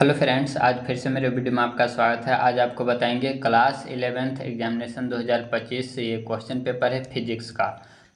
Hello friends, आज फिर से मेरे वीडियो में आपका स्वागत है। आज आपको बताएंगे क्लास 11th एग्जामिनेशन 2025 से ये क्वेश्चन पेपर है फिजिक्स का।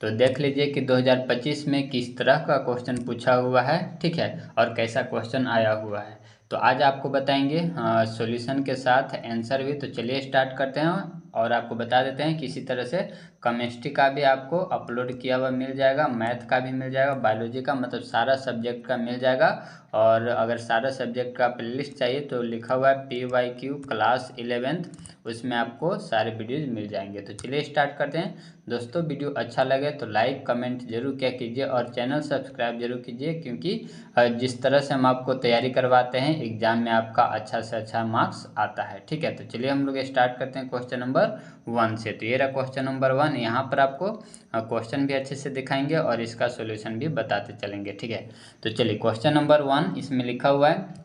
तो देख लीजिए कि 2025 में किस तरह का क्वेश्चन पूछा हुआ है, ठीक है, और कैसा क्वेश्चन आया हुआ है। तो आज आपको बताएंगे सॉल्यूशन के साथ आंसर भी। तो चलिए स्टार्ट करते हैं और आपको बता देते हैं कि इसी तरह से केमिस्ट्री का भी आपको अपलोड किया हुआ मिल जाएगा, मैथ का भी मिल जाएगा, बायोलॉजी का, मतलब सारा सब्जेक्ट का मिल जाएगा। और अगर सारा सब्जेक्ट का प्लेलिस्ट चाहिए तो लिखा हुआ है PYQ क्लास 11th, उसमें आपको सारे वीडियोज़ मिल जाएंगे। तो चलिए स्टार्ट करते हैं। दोस्तों, वीडियो अच्छा लगे तो लाइक कमेंट जरूर क्या कीजिए और चैनल सब्सक्राइब जरूर कीजिए, क्योंकि जिस तरह से हम आपको तैयारी करवाते हैं एग्जाम में आपका अच्छा से अच्छा मार्क्स आता है, ठीक है। तो चलिए हम लोग स्टार्ट करते हैं क्वेश्चन नंबर 1 से। तो ये रहा क्वेश्चन नंबर 1। यहाँ पर आपको क्वेश्चन भी अच्छे से दिखाएंगे और इसका सोल्यूशन भी बताते चलेंगे, ठीक है। तो चलिए क्वेश्चन नंबर 1, इसमें लिखा हुआ है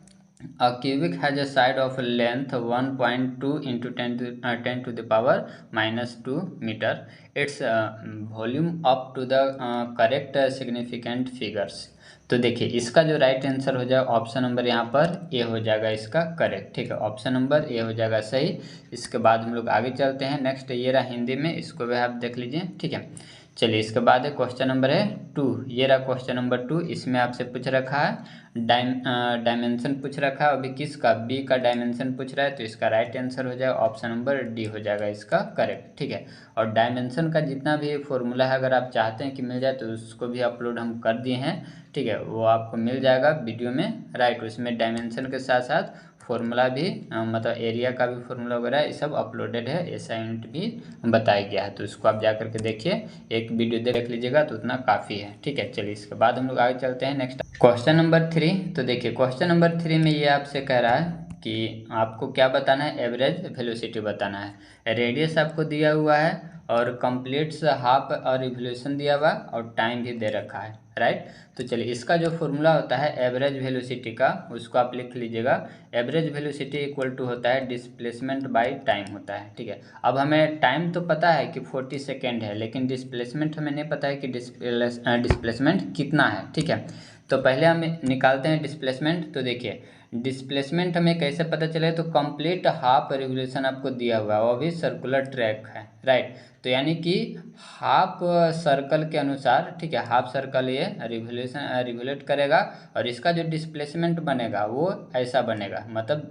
A cubic has a side of length 1.2 into 10 to the power minus 2 meter. Its volume up to the correct significant figures. तो देखिए इसका जो राइट आंसर हो जाएगा ऑप्शन नंबर यहाँ पर ए हो जाएगा इसका करेक्ट, ठीक है। ऑप्शन नंबर ए हो जाएगा सही। इसके बाद हम लोग आगे चलते हैं। नेक्स्ट ये रहा हिंदी में, इसको भी आप देख लीजिए, ठीक है। चलिए इसके बाद है क्वेश्चन नंबर है 2। ये रहा क्वेश्चन नंबर 2। इसमें आपसे पूछ रखा है डायमेंशन पूछ रखा है, अभी किसका, बी का डायमेंशन पूछ रहा है। तो इसका राइट आंसर हो जाएगा ऑप्शन नंबर डी हो जाएगा इसका करेक्ट, ठीक है। और डायमेंशन का जितना भी फॉर्मूला है अगर आप चाहते हैं कि मिल जाए तो उसको भी अपलोड हम कर दिए हैं, ठीक है। वो आपको मिल जाएगा वीडियो में, राइट। उसमें डायमेंशन के साथ साथ फॉर्मूला भी मतलब एरिया का भी फॉर्मूला वगैरह ये सब अपलोडेड है, एसआई यूनिट भी बताया गया है। तो उसको आप जा करके देखिए, एक वीडियो देख लीजिएगा तो उतना काफ़ी है, ठीक है। चलिए इसके बाद हम लोग आगे चलते हैं नेक्स्ट क्वेश्चन नंबर 3। तो देखिए क्वेश्चन नंबर 3 में ये आपसे कह रहा है कि आपको क्या बताना है, एवरेज वेलोसिटी बताना है। रेडियस आपको दिया हुआ है और कंप्लीट्स हाफ और रिवोल्यूशन दिया हुआ और टाइम भी दे रखा है, राइट। तो चलिए इसका जो फॉर्मूला होता है एवरेज वेलोसिटी का, उसको आप लिख लीजिएगा। एवरेज वेलोसिटी इक्वल टू होता है डिस्प्लेसमेंट बाय टाइम होता है, ठीक है। अब हमें टाइम तो पता है कि 40 सेकेंड है, लेकिन डिस्प्लेसमेंट हमें नहीं पता है कि डिस्प्लेसमेंट कितना है, ठीक है। तो पहले हम निकालते हैं डिस्प्लेसमेंट। तो देखिए डिस्प्लेसमेंट हमें कैसे पता चले, तो कंप्लीट हाफ रिवोल्यूशन आपको दिया हुआ है, वो भी सर्कुलर ट्रैक है, राइट। तो यानी कि हाफ सर्कल के अनुसार, ठीक है, हाफ सर्कल ये रिवोल्यूट करेगा और इसका जो डिस्प्लेसमेंट बनेगा वो ऐसा बनेगा, मतलब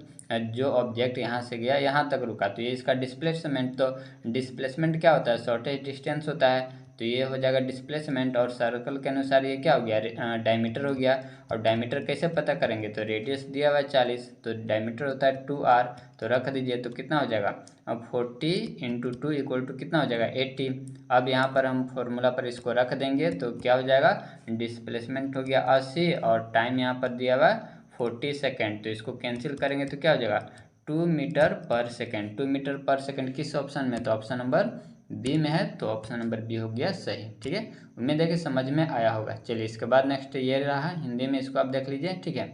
जो ऑब्जेक्ट यहाँ से गया यहाँ तक रुका तो ये इसका डिस्प्लेसमेंट। तो डिस्प्लेसमेंट क्या होता है, शॉर्टेज डिस्टेंस होता है। तो ये हो जाएगा डिस्प्लेसमेंट और सर्कल के अनुसार ये क्या हो गया, डायमीटर हो गया। और डायमीटर कैसे पता करेंगे, तो रेडियस दिया हुआ है 40, तो डायमीटर होता है 2r। तो रख दीजिए तो कितना हो जाएगा, अब 40 इंटू 2 इक्वल टू कितना हो जाएगा 80। अब यहाँ पर हम फॉर्मूला पर इसको रख देंगे तो क्या हो जाएगा, डिस्प्लेसमेंट हो गया 80 और टाइम यहाँ पर दिया हुआ है 40 सेकेंड। तो इसको कैंसिल करेंगे तो क्या हो जाएगा 2 मीटर पर सेकेंड। 2 मीटर पर सेकेंड किस ऑप्शन में, तो ऑप्शन नंबर बी में है। तो ऑप्शन नंबर बी हो गया सही, ठीक है। उम्मीद है कि समझ में आया होगा। चलिए इसके बाद नेक्स्ट ये रहा हिंदी में, इसको आप देख लीजिए, ठीक है।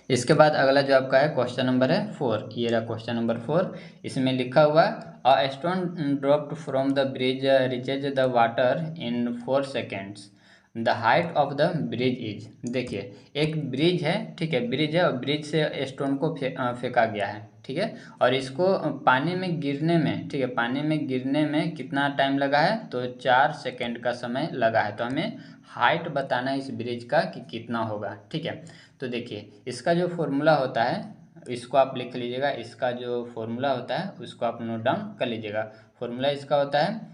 इसके बाद अगला जो आपका है क्वेश्चन नंबर है 4। ये रहा क्वेश्चन नंबर 4। इसमें लिखा हुआ a stone dropped from the bridge reaches the water in 4 seconds, the height of the bridge is. देखिए एक ब्रिज है, ठीक है, ब्रिज है और ब्रिज से स्टोन को फेंका गया है, ठीक है। और इसको पानी में गिरने में, ठीक है, पानी में गिरने में कितना टाइम लगा है, तो 4 सेकेंड का समय लगा है। तो हमें हाइट बताना है इस ब्रिज का कि कितना होगा, ठीक है। तो देखिए इसका जो फॉर्मूला होता है इसको आप लिख लीजिएगा। इसका जो फॉर्मूला होता है उसको आप नोट डाउन कर लीजिएगा। फॉर्मूला इसका होता है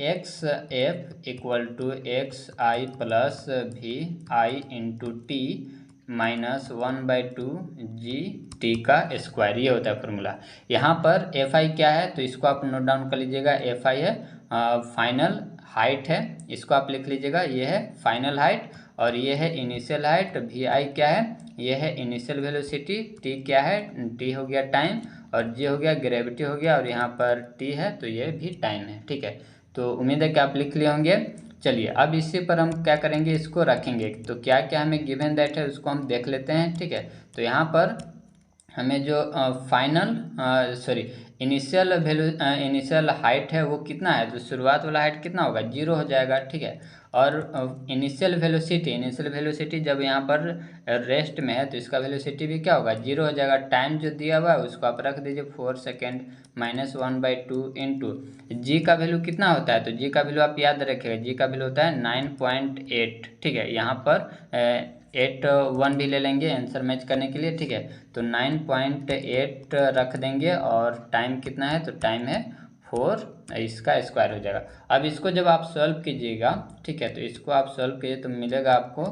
X F equal to X I plus V I into T minus 1/2 G T का स्क्वायर, ये होता है फॉर्मूला। यहाँ पर एफ आई क्या है, तो इसको आप नोट डाउन कर लीजिएगा। एफ आई है फाइनल हाइट है, इसको आप लिख लीजिएगा, ये है फाइनल हाइट। और ये है इनिशियल हाइट, वी आई क्या है, ये है इनिशियल वेलोसिटी, टी क्या है, टी हो गया टाइम, और जी हो गया ग्रेविटी हो गया, और यहाँ पर टी है तो ये भी टाइम है, ठीक है। तो उम्मीद है कि आप लिख लिए होंगे। चलिए अब इसी पर हम क्या करेंगे, इसको रखेंगे। तो क्या क्या हमें गिवन दैट है उसको हम देख लेते हैं, ठीक है। तो यहाँ पर हमें जो इनिशियल हाइट है वो कितना है, तो शुरुआत वाला हाइट कितना होगा, 0 हो जाएगा, ठीक है। और इनिशियल वेलोसिटी जब यहाँ पर रेस्ट में है तो इसका वेलोसिटी भी क्या होगा, 0 हो जाएगा। टाइम जो दिया हुआ है उसको आप रख दीजिए 4 सेकेंड -1/2 इंटू जी का वैल्यू कितना होता है, तो जी का वैल्यू आप याद रखिएगा, जी का वैल्यू होता है 9.8। ठीक है, यहाँ पर 8 1 भी ले लेंगे आंसर मैच करने के लिए। ठीक है, तो 9.8 रख देंगे और टाइम कितना है, तो टाइम है 4, इसका स्क्वायर हो जाएगा। अब इसको जब आप सॉल्व कीजिएगा, ठीक है, तो इसको आप सॉल्व कीजिए तो मिलेगा आपको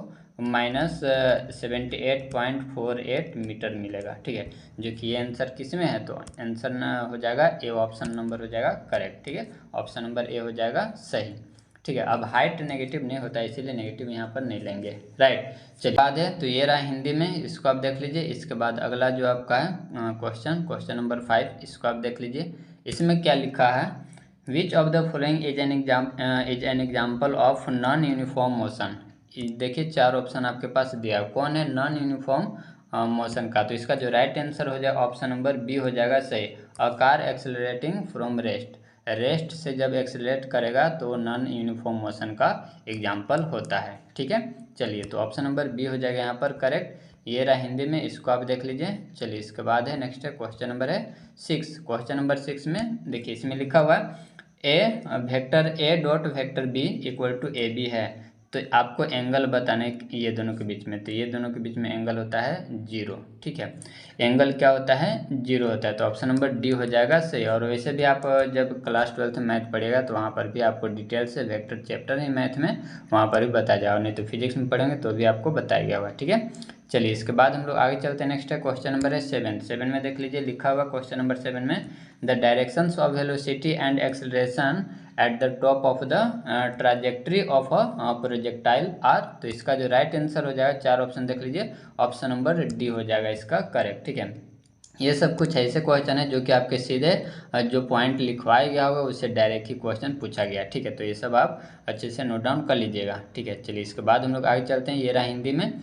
-78.48 मीटर मिलेगा। ठीक है, जो कि ये आंसर किस में है, तो आंसर हो जाएगा ए, ऑप्शन नंबर हो जाएगा करेक्ट। ठीक है, ऑप्शन नंबर ए हो जाएगा सही। ठीक है, अब हाइट नेगेटिव नहीं होता है इसीलिए नेगेटिव यहाँ पर नहीं लेंगे, राइट। चलिए बाद है, तो ये रहा हिंदी में, इसको आप देख लीजिए। इसके बाद अगला जो आपका है क्वेश्चन नंबर 5, इसको आप देख लीजिए। इसमें क्या लिखा है, which of the following is an example of non uniform motion. देखिए 4 ऑप्शन आपके पास दिया है, कौन है नॉन यूनिफॉर्म मोशन का, तो इसका जो राइट आंसर हो जाएगा ऑप्शन नंबर बी हो जाएगा सही। A car accelerating from rest से जब एक्सेलरेट करेगा तो नॉन यूनिफॉर्म मोशन का एग्जाम्पल होता है। ठीक है, चलिए तो ऑप्शन नंबर बी हो जाएगा यहाँ पर करेक्ट। ये रहा हिंदी में, इसको आप देख लीजिए। चलिए इसके बाद है नेक्स्ट है क्वेश्चन नंबर 6। क्वेश्चन नंबर 6 में देखिए इसमें लिखा हुआ है vector A dot vector B equal to A B है, तो आपको एंगल बताने ये दोनों के बीच में, तो ये दोनों के बीच में एंगल होता है 0। ठीक है, एंगल क्या होता है, 0 होता है, तो ऑप्शन नंबर डी हो जाएगा सही। और वैसे भी आप जब क्लास 12th में मैथ पढ़िएगा तो वहाँ पर भी आपको डिटेल से वेक्टर चैप्टर है मैथ में, वहाँ पर भी बताया जाएगा, नहीं तो फिजिक्स में पढ़ेंगे तो भी आपको बताया गया होगा। ठीक है, चलिए इसके बाद हम लोग आगे चलते हैं। नेक्स्ट है क्वेश्चन नंबर 7 में देख लीजिए, लिखा हुआ क्वेश्चन नंबर 7 में the directions of velocity and acceleration at the top of the trajectory of a projectile are, तो इसका जो राइट आंसर हो जाएगा 4 ऑप्शन देख लीजिए, ऑप्शन नंबर डी हो जाएगा इसका करेक्ट। ठीक है, ये सब कुछ ऐसे क्वेश्चन है जो कि आपके सीधे जो पॉइंट लिखवाया गया होगा उससे डायरेक्ट ही क्वेश्चन पूछा गया। ठीक है, तो ये सब आप अच्छे से नोट डाउन कर लीजिएगा। ठीक है, चलिए इसके बाद हम लोग आगे चलते हैं, ये रहा हिंदी में।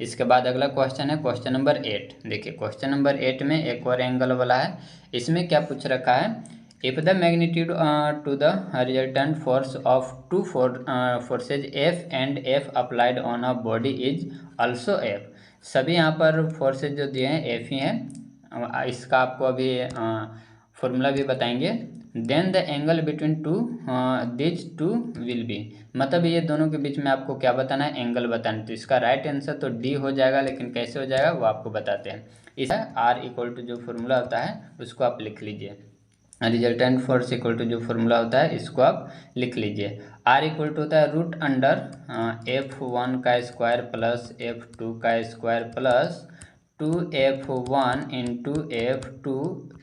इसके बाद अगला क्वेश्चन है क्वेश्चन नंबर 8। देखिए क्वेश्चन नंबर 8 में एक और एंगल वाला है। इसमें क्या पूछ रखा है, if the magnitude to the resultant force of two forces F and F applied on a body is also F, सभी यहाँ पर फोर्सेज जो दिए हैं एफ ही हैं। इसका आपको अभी फॉर्मूला भी बताएंगे। Then the angle between this two will be, मतलब ये दोनों के बीच में आपको क्या बताना है, एंगल बताना। तो इसका राइट आंसर तो डी हो जाएगा, लेकिन कैसे हो जाएगा वो आपको बताते हैं। इस आर इक्वल टू जो फॉर्मूला होता है उसको आप लिख लीजिए, रिजल्टेंट फोर्स इक्वल टू जो फॉर्मूला होता है इसको आप लिख लीजिए। आर इक्वल टू होता है √F1 का स्क्वायर प्लस F2 का square plus 2F1 into F2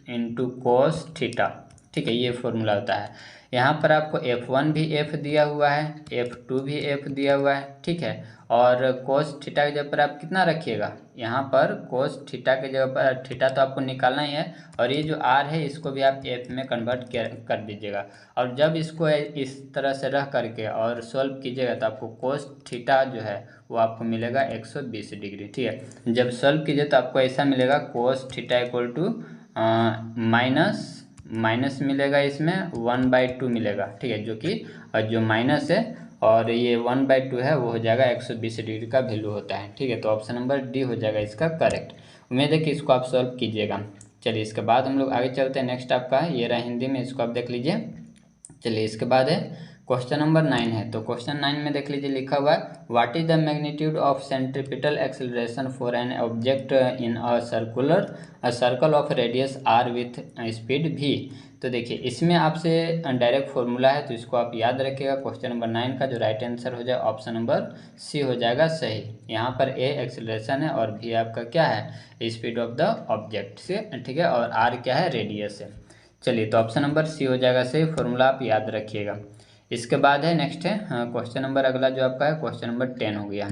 into cos theta. ठीक है, ये फॉर्मूला होता है। यहाँ पर आपको F1 भी F दिया हुआ है, F2 भी F दिया हुआ है। ठीक है, और कोस थीटा की जगह पर आप कितना रखिएगा, यहाँ पर कोस थीटा की जगह पर थीटा तो आपको निकालना ही है, और ये जो आर है इसको भी आप एफ में कन्वर्ट कर दीजिएगा। और जब इसको इस तरह से रह करके और सॉल्व कीजिएगा तो आपको कोस थीटा जो है वो आपको मिलेगा 120 डिग्री। ठीक है, जब सॉल्व कीजिए तो आपको ऐसा मिलेगा cos theta equal to minus मिलेगा, इसमें 1/2 मिलेगा। ठीक है, जो कि जो माइनस है और ये 1/2 है वो हो जाएगा 120 डिग्री का वैल्यू होता है। ठीक है, तो ऑप्शन नंबर डी हो जाएगा इसका करेक्ट। उम्मीद है कि इसको आप सॉल्व कीजिएगा। चलिए इसके बाद हम लोग आगे चलते हैं। नेक्स्ट आपका ये रहा हिंदी में, इसको आप देख लीजिए। चलिए इसके बाद है क्वेश्चन नंबर 9 है, तो क्वेश्चन 9 में देख लीजिए लिखा हुआ है what is the magnitude of centripetal acceleration for an object in a circle of radius r with speed v। तो देखिए इसमें आपसे डायरेक्ट फॉर्मूला है, तो इसको आप याद रखिएगा। क्वेश्चन नंबर 9 का जो राइट आंसर हो जाए ऑप्शन नंबर सी हो जाएगा सही। यहाँ पर ए एक्सेलरेशन है और v आपका क्या है, स्पीड ऑफ द ऑब्जेक्ट से। ठीक है, और आर क्या है, रेडियस है। चलिए तो ऑप्शन नंबर सी हो जाएगा सही, फॉर्मूला आप याद रखिएगा। इसके बाद है नेक्स्ट है क्वेश्चन नंबर अगला जो आपका है क्वेश्चन नंबर 10 हो गया।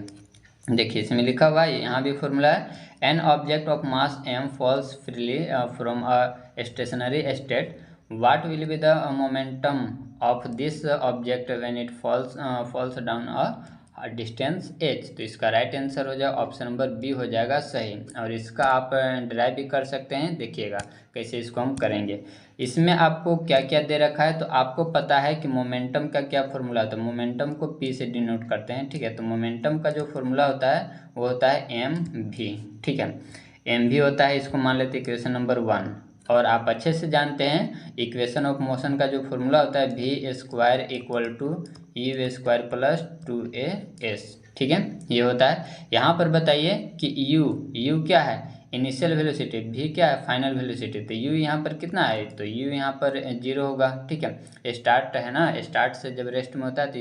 देखिए इसमें लिखा हुआ है, यहाँ भी फॉर्मूला है an object of mass m falls freely from a stationery state, what will be the momentum of this object when it falls down a distance h, तो इसका राइट आंसर हो जाएगा ऑप्शन नंबर बी हो जाएगा सही। और इसका आप ड्राइव भी कर सकते हैं, देखिएगा कैसे इसको हम करेंगे। इसमें आपको क्या क्या दे रखा है, तो आपको पता है कि मोमेंटम का क्या फॉर्मूला, तो मोमेंटम को p से डिनोट करते हैं, ठीक है। तो मोमेंटम का जो फॉर्मूला होता है वो होता है एम भी, ठीक है, एम भी होता है, इसको मान लेते हैं इक्वेशन नंबर 1। और आप अच्छे से जानते हैं इक्वेशन ऑफ मोशन का जो फॉर्मूला होता है v square equal to u square plus 2as, ठीक है, ये होता है। यहाँ पर बताइए कि यू क्या है, इनिशियल वेलोसिटी, v क्या है, फाइनल वेलोसिटी। तो u यहाँ पर कितना है, तो u यहाँ पर 0 होगा, ठीक है। स्टार्ट है ना, स्टार्ट से जब रेस्ट में होता है तो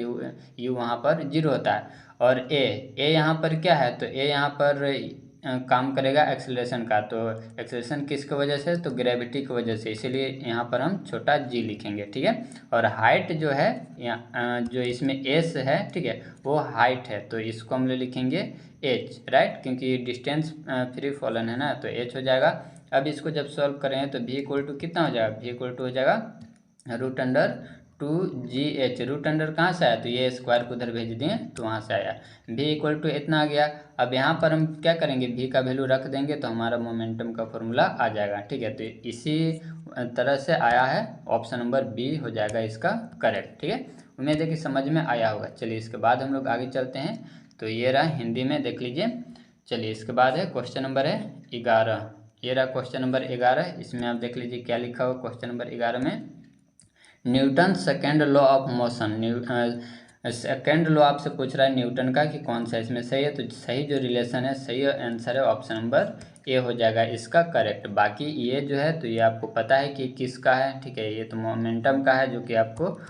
u वहाँ पर 0 होता है। और a यहाँ पर क्या है, तो a यहाँ पर काम करेगा एक्सेलरेशन का, तो एक्सेलरेशन किसकी वजह से, तो ग्रेविटी की वजह से, इसीलिए यहाँ पर हम छोटा g लिखेंगे, ठीक है। और हाइट जो है जो इसमें s है, ठीक है, वो हाइट है, तो इसको हम लिखेंगे h, राइट, क्योंकि डिस्टेंस फ्री फॉलन है ना, तो h हो जाएगा। अब इसको जब सॉल्व करें तो v इक्वल टू कितना हो जाएगा, v इक्वल टू हो जाएगा √2gh। रूट अंडर कहाँ से आया, तो ये स्क्वायर को उधर भेज दिए तो वहाँ से आया, v इक्वल टू इतना आ गया। अब यहाँ पर हम क्या करेंगे, v का वैल्यू रख देंगे तो हमारा मोमेंटम का फॉर्मूला आ जाएगा, ठीक है। तो इसी तरह से आया है, ऑप्शन नंबर बी हो जाएगा इसका करेक्ट, ठीक है। उम्मीद है कि समझ में आया होगा। चलिए इसके बाद हम लोग आगे चलते हैं, तो ये रहा हिंदी में, देख लीजिए। चलिए इसके बाद है क्वेश्चन नंबर है 11, ये रहा क्वेश्चन नंबर 11। इसमें आप देख लीजिए क्या लिखा हुआ क्वेश्चन नंबर 11 में, Newton second law of motion. Second law आपसे पूछ रहा है न्यूटन का कि कौन सा इसमें सही है, तो सही जो रिलेशन है, सही आंसर है ऑप्शन नंबर ए हो जाएगा इसका करेक्ट। बाकी ये जो है तो ये आपको पता है कि किसका है, ठीक है, ये तो मोमेंटम का है, जो कि आपको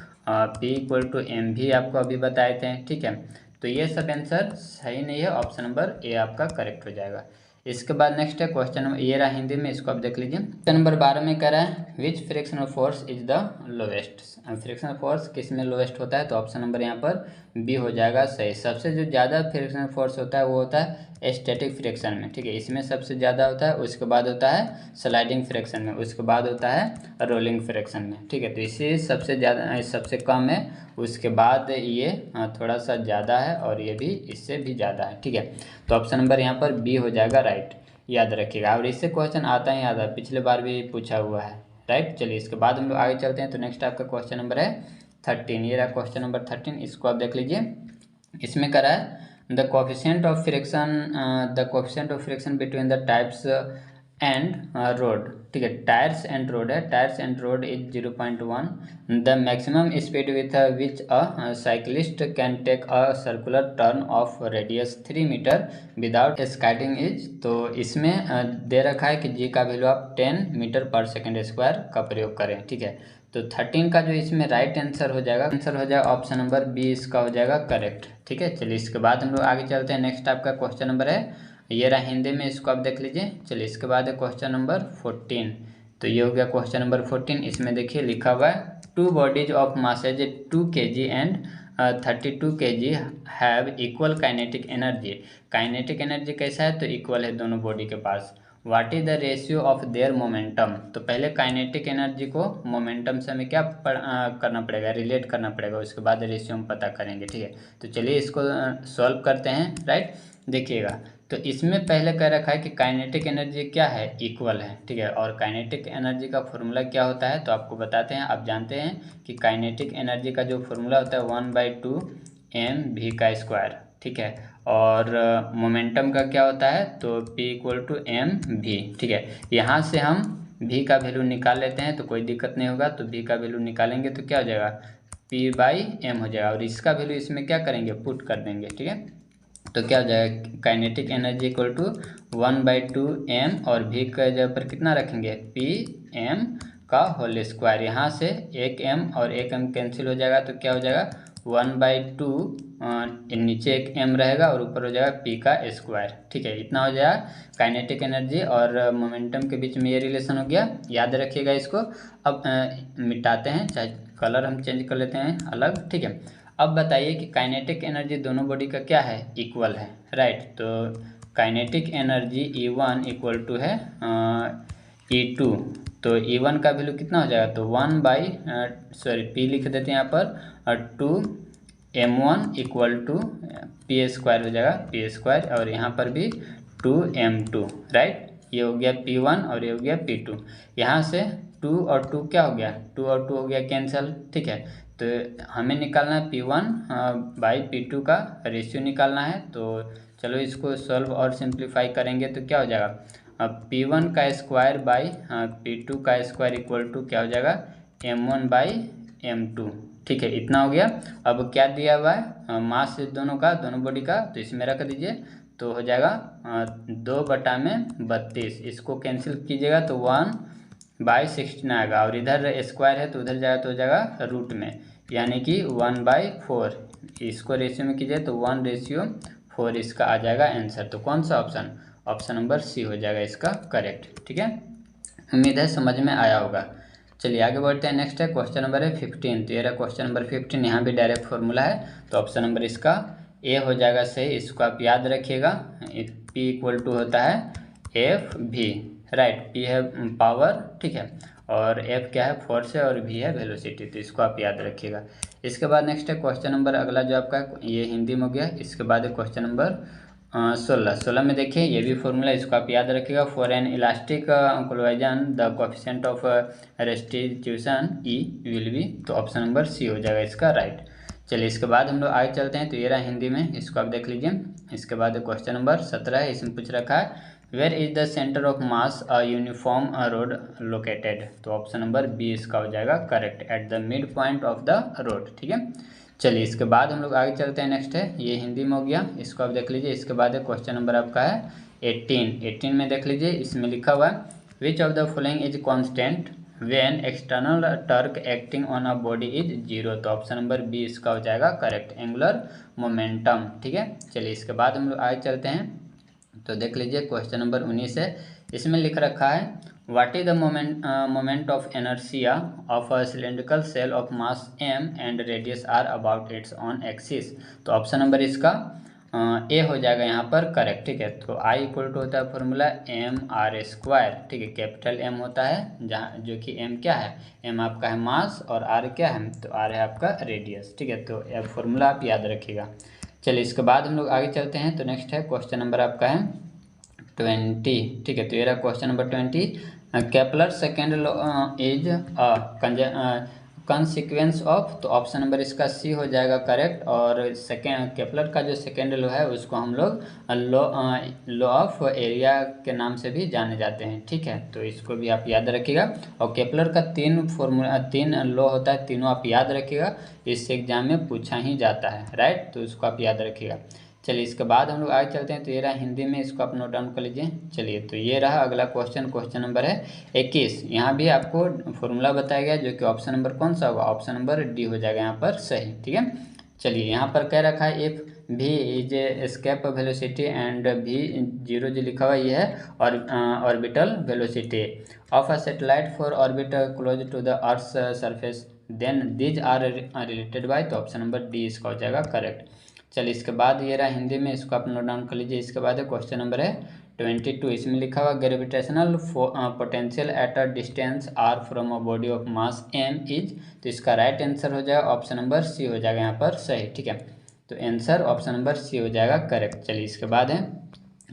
P इक्वल टू एम भी आपको अभी बताए थे, ठीक है। तो ये सब आंसर सही नहीं है, ऑप्शन नंबर ए आपका करेक्ट हो जाएगा। इसके बाद नेक्स्ट है क्वेश्चन नंबर, ये रहा हिंदी में, इसको आप देख लीजिए। क्वेश्चन नंबर 12 में कह रहा है which frictional force is the lowest, frictional force किस में लोवेस्ट होता है, तो ऑप्शन नंबर यहाँ पर बी हो जाएगा सही। सबसे जो ज़्यादा फ्रिक्शनल फोर्स होता है वो होता है स्टैटिक फ्रिक्शन में, ठीक है, इसमें सबसे ज़्यादा होता है। उसके बाद होता है स्लाइडिंग फ्रिक्शन में, उसके बाद होता है रोलिंग फ्रिक्शन में, ठीक है। तो इसे सबसे ज़्यादा, सबसे कम है, उसके बाद ये थोड़ा सा ज़्यादा है, और ये भी इससे भी ज़्यादा है, ठीक है। तो ऑप्शन नंबर यहाँ पर बी हो जाएगा राइट, याद रखिएगा। और इससे क्वेश्चन आता ही आता है, पिछले बार भी पूछा हुआ है, राइट। चलिए इसके बाद हम लोग आगे चलते हैं, तो नेक्स्ट आपका क्वेश्चन नंबर है 13, ये रहा क्वेश्चन नंबर 13, इसको आप देख लीजिए। इसमें करा है the coefficient of friction between the types and road, ठीक है, टायर्स एंड रोड है, tyres and road is 0.1, the maximum speed with which a cyclist can take a circular turn of radius 3 metre without skidding is, तो इसमें दे रखा है कि जी का value आप 10 मीटर पर सेकेंड स्क्वायर का प्रयोग करें, ठीक है। तो 13 का जो इसमें राइट आंसर हो जाएगा ऑप्शन नंबर बी, इसका हो जाएगा करेक्ट, ठीक है। चलिए इसके बाद हम लोग आगे चलते हैं, नेक्स्ट आपका क्वेश्चन नंबर है, ये रहा हिंदी में, इसको आप देख लीजिए। चलिए इसके बाद है क्वेश्चन नंबर 14, तो ये हो गया क्वेश्चन नंबर 14। इसमें देखिए लिखा हुआ है two bodies of masses 2 kg and 32 kg have equal kinetic energy. Kinetic energy कैसा है, तो इक्वल है दोनों बॉडी के पास। What is the ratio of their momentum, तो पहले काइनेटिक एनर्जी को मोमेंटम से हमें क्या करना पड़ेगा, रिलेट करना पड़ेगा, उसके बाद रेशियो हम पता करेंगे, ठीक है। तो चलिए इसको सॉल्व करते हैं, राइट। देखिएगा, तो इसमें पहले कह रखा है कि काइनेटिक एनर्जी क्या है, इक्वल है, ठीक है। और काइनेटिक एनर्जी का फॉर्मूला क्या होता है, तो आपको बताते हैं। आप जानते हैं कि काइनेटिक एनर्जी का जो फॉर्मूला होता है 1/2 mv का स्क्वायर, ठीक है। और मोमेंटम का क्या होता है, तो p इक्वल टू mv, ठीक है। यहाँ से हम v का वैल्यू निकाल लेते हैं, तो कोई दिक्कत नहीं होगा। तो v का वैल्यू निकालेंगे तो क्या हो जाएगा, p/m हो जाएगा, और इसका वैल्यू इसमें क्या करेंगे, पुट कर देंगे, ठीक है। तो क्या हो जाएगा, kinetic energy equal to 1/2 m, और v का जगह पर कितना रखेंगे, pm का होल स्क्वायर। यहाँ से एक m और एक m कैंसिल हो जाएगा, तो क्या हो जाएगा 1/2, नीचे एक m रहेगा और ऊपर हो जाएगा p का स्क्वायर, ठीक है। इतना हो जाएगा काइनेटिक एनर्जी और मोमेंटम के बीच में ये रिलेशन हो गया, याद रखिएगा इसको। अब मिटाते हैं, चाहे कलर हम चेंज कर लेते हैं अलग, ठीक है। अब बताइए कि काइनेटिक एनर्जी दोनों बॉडी का क्या है, इक्वल है, राइट। तो kinetic energy E1 equal to है E2, तो E1 का वैल्यू कितना हो जाएगा, तो P लिख देते हैं यहाँ पर 2 m1 equal to P square हो जाएगा पी स्क्वायर, और यहाँ पर भी 2m2, राइट। ये हो गया p1 और ये हो गया p2। यहाँ से 2 और 2 क्या हो गया, 2 और 2 हो गया कैंसिल, ठीक है। तो हमें निकालना है P1 बाई P2 का रेशियो निकालना है। तो चलो इसको सॉल्व और सिंप्लीफाई करेंगे तो क्या हो जाएगा, अब P1 का स्क्वायर बाई P2 का स्क्वायर इक्वल टू क्या हो जाएगा, M1 बाई M2, ठीक है। इतना हो गया। अब क्या दिया हुआ है, मास दोनों का, दोनों बॉडी का, तो इसमें रख दीजिए। तो हो जाएगा 2/32, इसको कैंसिल कीजिएगा तो 1/16 आएगा, और इधर स्क्वायर है तो उधर जाएगा तो हो जाएगा रूट में, यानी कि 1/4। इसको रेशियो में कीजिए तो 1:4 इसका आ जाएगा आंसर। तो कौन सा ऑप्शन, ऑप्शन नंबर सी हो जाएगा इसका करेक्ट, ठीक है। उम्मीद है समझ में आया होगा। चलिए आगे बढ़ते हैं। नेक्स्ट है क्वेश्चन नंबर है 15। तो ये रहा क्वेश्चन नंबर 15। यहाँ भी डायरेक्ट फॉर्मूला है, तो ऑप्शन नंबर इसका ए हो जाएगा सही। इसको आप याद रखिएगा, पी इक्वल टू होता है एफ भी, राइट। पी है पावर, ठीक है, और एफ क्या है, फोर्स है, और वी है वेलोसिटी। तो इसको आप याद रखिएगा। इसके बाद नेक्स्ट है क्वेश्चन नंबर अगला जो आपका ये हिंदी में हो गया। इसके बाद है क्वेश्चन नंबर 16 में देखिए ये भी फॉर्मूला, इसको आप याद रखिएगा। For an elastic collision the coefficient of restitution E will be, तो ऑप्शन नंबर सी हो जाएगा इसका राइट। चलिए इसके बाद हम लोग आगे चलते हैं। तो ये रहा हिंदी में, इसको आप देख लीजिए। इसके बाद क्वेश्चन नंबर 17 है, इसमें पूछ रखा है where is the centre of mass a uniform rod located, तो ऑप्शन नंबर बी इसका हो जाएगा correct, at the mid point of the rod, ठीक है। चलिए इसके बाद हम लोग आगे चलते हैं। नेक्स्ट है ये हिंदी में हो गया, इसको आप देख लीजिए। इसके बाद क्वेश्चन नंबर आपका है 18 में देख लीजिए। इसमें लिखा हुआ है which of the following is constant when external torque acting on a body is 0, तो ऑप्शन नंबर बी इसका हो जाएगा करेक्ट, एंगुलर मोमेंटम, ठीक है। चलिए इसके बाद हम लोग आगे चलते हैं। तो देख लीजिए क्वेश्चन नंबर 19 है, इसमें लिख रखा है what is the moment of inertia of a cylindrical shell of mass m and radius r about its own axis, तो ऑप्शन नंबर इसका ए हो जाएगा यहाँ पर करेक्ट, ठीक है। तो आई इक्वल टू होता है फॉर्मूला mr², ठीक है। कैपिटल M होता है जहाँ, जो कि m क्या है, m आपका है मास, और r क्या है, तो r है आपका रेडियस, ठीक है। तो यह फॉर्मूला आप याद रखिएगा। चलिए इसके बाद हम लोग आगे चलते हैं। तो नेक्स्ट है क्वेश्चन नंबर आपका है 20, ठीक है। तो ये रहा question number 20। Kepler second law is consequence of, तो ऑप्शन नंबर इसका सी हो जाएगा करेक्ट। और सेकेंड केपलर का जो सेकेंड लॉ है उसको हम लोग लॉ ऑफ एरिया के नाम से भी जाने जाते हैं, ठीक है। तो इसको भी आप याद रखिएगा। और केपलर का 3 लॉ होता है, तीनों आप याद रखिएगा, इससे एग्जाम में पूछा ही जाता है, राइट। तो इसको आप याद रखिएगा। चलिए इसके बाद हम लोग आगे चलते हैं। तो ये रहा हिंदी में, इसको आप नोट डाउन कर लीजिए। चलिए तो ये रहा अगला क्वेश्चन नंबर है 21। यहाँ भी आपको फॉर्मूला बताया गया, जो कि ऑप्शन नंबर कौन सा होगा, ऑप्शन नंबर डी हो जाएगा यहाँ पर सही, ठीक है। चलिए यहाँ पर कह रखा है इफ भी इज एस्केप वेलोसिटी एंड भी 0 जो लिखा हुआ ये है और orbital velocity of a satellite for orbit close to the earth surface then these are related by, तो ऑप्शन नंबर डी इसका हो जाएगा करेक्ट। चलिए इसके बाद ये रहा हिंदी में, इसको आप नोट डाउन कर लीजिए। इसके बाद क्वेश्चन नंबर है 22। इसमें लिखा हुआ gravitational potential at a distance r from a body of mass m is, तो इसका राइट आंसर हो जाएगा ऑप्शन नंबर सी हो जाएगा यहाँ पर सही, ठीक है। तो आंसर ऑप्शन नंबर सी हो जाएगा करेक्ट। चलिए इसके बाद है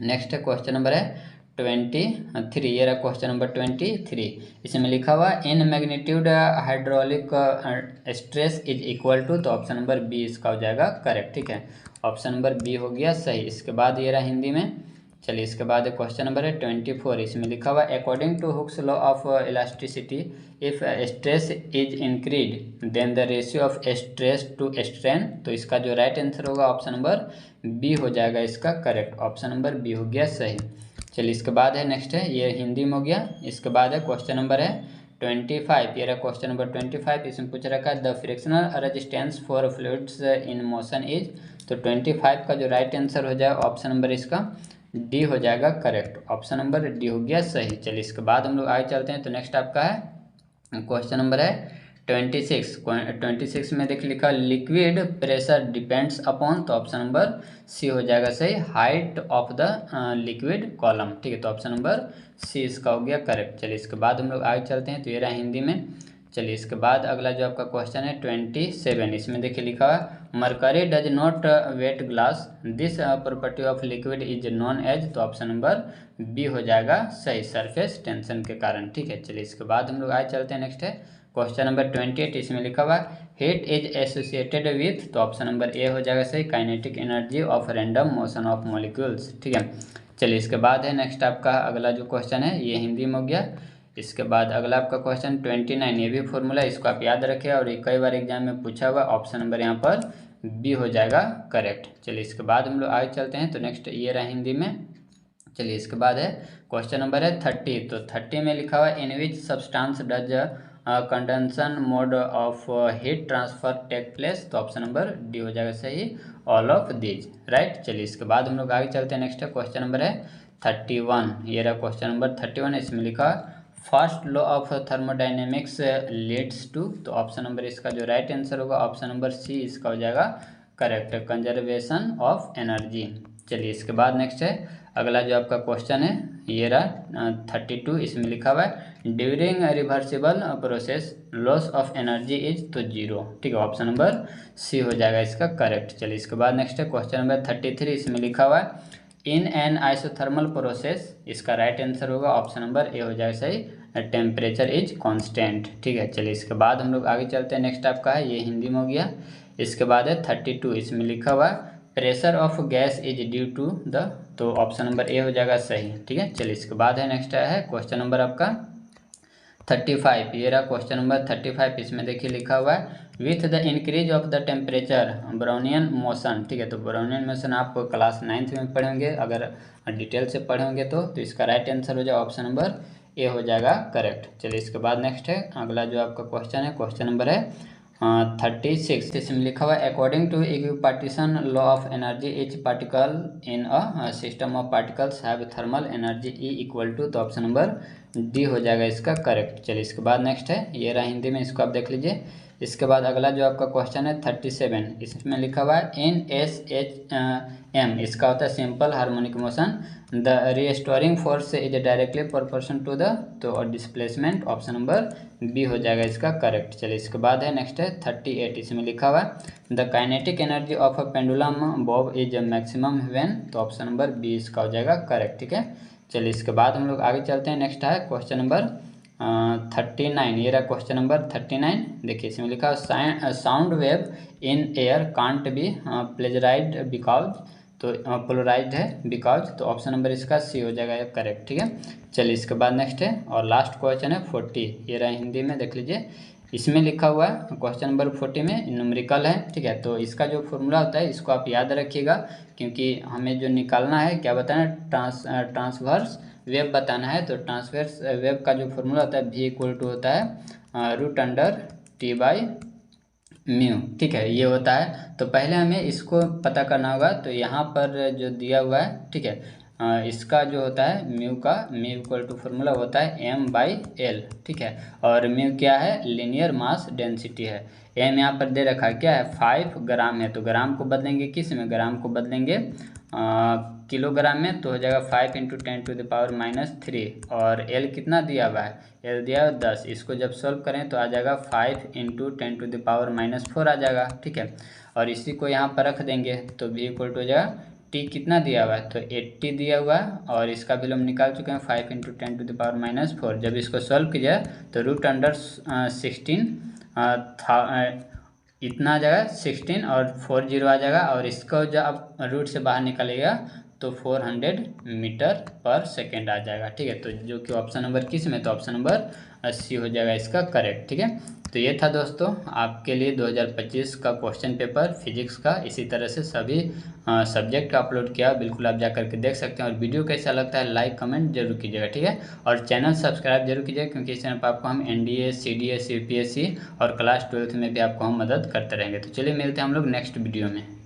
नेक्स्ट है क्वेश्चन नंबर है 23। ये रहा क्वेश्चन नंबर 23। इसमें लिखा हुआ in magnitude hydraulic stress is equal to, तो ऑप्शन नंबर बी इसका हो जाएगा करेक्ट, ठीक है। ऑप्शन नंबर बी हो गया सही। इसके बाद ये रहा हिंदी में। चलिए इसके बाद क्वेश्चन नंबर है 24। इसमें लिखा हुआ according to Hooke's law of elasticity if stress is increase then the ratio of stress to strain, तो इसका जो राइट आंसर होगा ऑप्शन नंबर बी हो जाएगा इसका करेक्ट, ऑप्शन नंबर बी हो गया सही। चलिए इसके बाद है नेक्स्ट है ये हिंदी में हो गया। इसके बाद है क्वेश्चन नंबर है 25। ये रहा क्वेश्चन नंबर 25। इसमें पूछ रखा है the frictional resistance for fluids in motion is, तो 25 का जो राइट आंसर हो जाएगा ऑप्शन नंबर इसका डी हो जाएगा करेक्ट, ऑप्शन नंबर डी हो गया सही। चलिए इसके बाद हम लोग आगे चलते हैं। तो नेक्स्ट आपका है क्वेश्चन नंबर है 26 में देख लिखा लिक्विड प्रेशर डिपेंड्स अपॉन, तो ऑप्शन नंबर सी हो जाएगा सही, height of the liquid column, ठीक है। तो ऑप्शन नंबर सी इसका हो गया करेक्ट। चलिए इसके बाद हम लोग आगे चलते हैं। तो ये रहा हिंदी में। चलिए इसके बाद अगला जो आपका क्वेश्चन है 27, इसमें देखिए लिखा है mercury does not wet glass, this property of liquid is known as, तो ऑप्शन नंबर बी हो जाएगा सही, सरफेस टेंशन के कारण। ठीक है, चलिए इसके बाद हम लोग आगे चलते हैं। नेक्स्ट है क्वेश्चन नंबर 28, इसमें लिखा हुआ हीट इज एसोसिएटेड विथ, तो ऑप्शन नंबर ए हो जाएगा सही, kinetic energy of random motion of molecules. ठीक है, चलिए इसके बाद है नेक्स्ट आपका अगला जो क्वेश्चन है ये हिंदी में हो गया। इसके बाद अगला आपका क्वेश्चन 29, ये भी फॉर्मूला, इसको आप याद रखें और ये कई बार एग्जाम में पूछा हुआ, ऑप्शन नंबर यहाँ पर बी हो जाएगा करेक्ट। चलिए इसके बाद हम लोग आगे चलते हैं। तो नेक्स्ट ये रहा हिंदी में। चलिए इसके बाद है क्वेश्चन नंबर है 30, तो 30 में लिखा हुआ in which substance does condensation mode of heat transfer take place, तो ऑप्शन नंबर डी हो जाएगा सही, ऑल ऑफ दीज, राइट। चलिए इसके बाद हम लोग आगे चलते हैं। नेक्स्ट क्वेश्चन नंबर है 31, ये रहा क्वेश्चन नंबर 31, इसमें लिखा first law of thermodynamics leads to, तो ऑप्शन नंबर इसका जो राइट आंसर होगा ऑप्शन नंबर सी इसका हो जाएगा करेक्ट, कंजर्वेशन ऑफ एनर्जी। चलिए इसके बाद नेक्स्ट है अगला जो आपका क्वेश्चन है ये रहा 32, इसमें लिखा हुआ है during reversible process loss of energy is, तो 0। ठीक है, ऑप्शन नंबर सी हो जाएगा इसका करेक्ट। चलिए इसके बाद नेक्स्ट है क्वेश्चन नंबर 33, इसमें लिखा हुआ है इन एन आइसोथर्मल प्रोसेस, इसका राइट आंसर होगा ऑप्शन नंबर ए हो जाएगा सही, टेम्परेचर इज कांस्टेंट। ठीक है, चलिए इसके बाद हम लोग आगे चलते हैं। नेक्स्ट आपका है ये हिंदी में हो गया। इसके बाद है 32, इसमें लिखा हुआ pressure of gas is due to the, तो ऑप्शन नंबर ए हो जाएगा सही। ठीक है, चलिए इसके बाद है नेक्स्ट है क्वेश्चन नंबर आपका 35, ये रहा क्वेश्चन नंबर 35, इसमें देखिए लिखा हुआ है with the increase of the temperature Brownian motion. ठीक है, तो ब्राउनियन मोशन आप क्लास 9th में पढ़ेंगे, अगर डिटेल से पढ़ेंगे तो इसका राइट आंसर हो जाएगा ऑप्शन नंबर ए हो जाएगा करेक्ट। चलिए इसके बाद नेक्स्ट है अगला जो आपका क्वेश्चन है क्वेश्चन नंबर है 36, इसमें लिखा हुआ है according to equipartition law of energy each particle in a system of particles have thermal energy e equal to, तो ऑप्शन नंबर डी हो जाएगा इसका करेक्ट। चलिए इसके बाद नेक्स्ट है ये रहा हिंदी में, इसको आप देख लीजिए। इसके बाद अगला जो आपका क्वेश्चन है 37, इसमें लिखा हुआ है इन एस एच एम, इसका होता है simple harmonic motion, the restoring force is directly proportion to the, तो डिस्प्लेसमेंट, ऑप्शन नंबर बी हो जाएगा इसका करेक्ट। चलिए इसके बाद है नेक्स्ट है 38, इसमें लिखा हुआ है the kinetic energy of a pendulum Bob is maximum when, तो ऑप्शन नंबर बी इसका हो जाएगा करेक्ट। ठीक है, चलिए इसके बाद हम लोग आगे चलते हैं। नेक्स्ट है क्वेश्चन नंबर 39, ये रहा क्वेश्चन नंबर 39, देखिए इसमें लिखा sound wave in air can't be polarised because, तो पोलराइज्ड है बिकॉज, तो ऑप्शन नंबर इसका सी हो जाएगा करेक्ट। ठीक है, चलिए इसके बाद नेक्स्ट है और लास्ट क्वेश्चन है 40, ये रहा हिंदी में देख लीजिए। इसमें लिखा हुआ है क्वेश्चन नंबर 40 में न्यूमेरिकल है। ठीक है, तो इसका जो फॉर्मूला होता है इसको आप याद रखिएगा, क्योंकि हमें जो निकालना है क्या बताना है, ट्रांसवर्स वेव बताना है। तो ट्रांसवर्स वेव का जो फॉर्मूला होता है वी इक्वल टू होता है root under t by mu. ठीक है, ये होता है। तो पहले हमें इसको पता करना होगा, तो यहाँ पर जो दिया हुआ है, ठीक है, इसका जो होता है म्यू इक्वल टू फॉर्मूला होता है एम बाई एल। ठीक है, और म्यू क्या है, लीनियर मास डेंसिटी है। एम यहाँ पर दे रखा है क्या है 5 ग्राम है, तो ग्राम को बदलेंगे किस में, ग्राम को बदलेंगे किलोग्राम में, तो हो जाएगा 5 × 10⁻³ और एल कितना दिया हुआ है, एल दिया हुआ 10। इसको जब सॉल्व करें तो आ जाएगा 5 × 10⁻⁴ आ जाएगा। ठीक है, और इसी को यहाँ पर रख देंगे तो v इक्वल टू हो जाएगा टी कितना दिया हुआ है, तो 80 दिया हुआ है और इसका वैल्यू हम निकाल चुके हैं 5 × 10⁻⁴। जब इसको सॉल्व कीजिए तो रूट अंडर 16 इतना आ जाएगा 16 और 40 आ जाएगा, और इसको जब आप रूट से बाहर निकालिएगा तो 400 मीटर पर सेकेंड आ जाएगा। ठीक है, तो जो कि ऑप्शन नंबर किस में, तो ऑप्शन नंबर सी हो जाएगा इसका करेक्ट। ठीक है, तो ये था दोस्तों आपके लिए 2025 का क्वेश्चन पेपर फिजिक्स का। इसी तरह से सभी सब्जेक्ट का अपलोड किया, बिल्कुल आप जा करके देख सकते हैं। और वीडियो कैसा लगता है लाइक कमेंट जरूर कीजिएगा। ठीक है, और चैनल सब्सक्राइब जरूर कीजिएगा, क्योंकि इस चैनल पर आपको हम NDA CDS UPSC और क्लास 12th में भी आपको हम मदद करते रहेंगे। तो चलिए मिलते हैं हम लोग नेक्स्ट वीडियो में।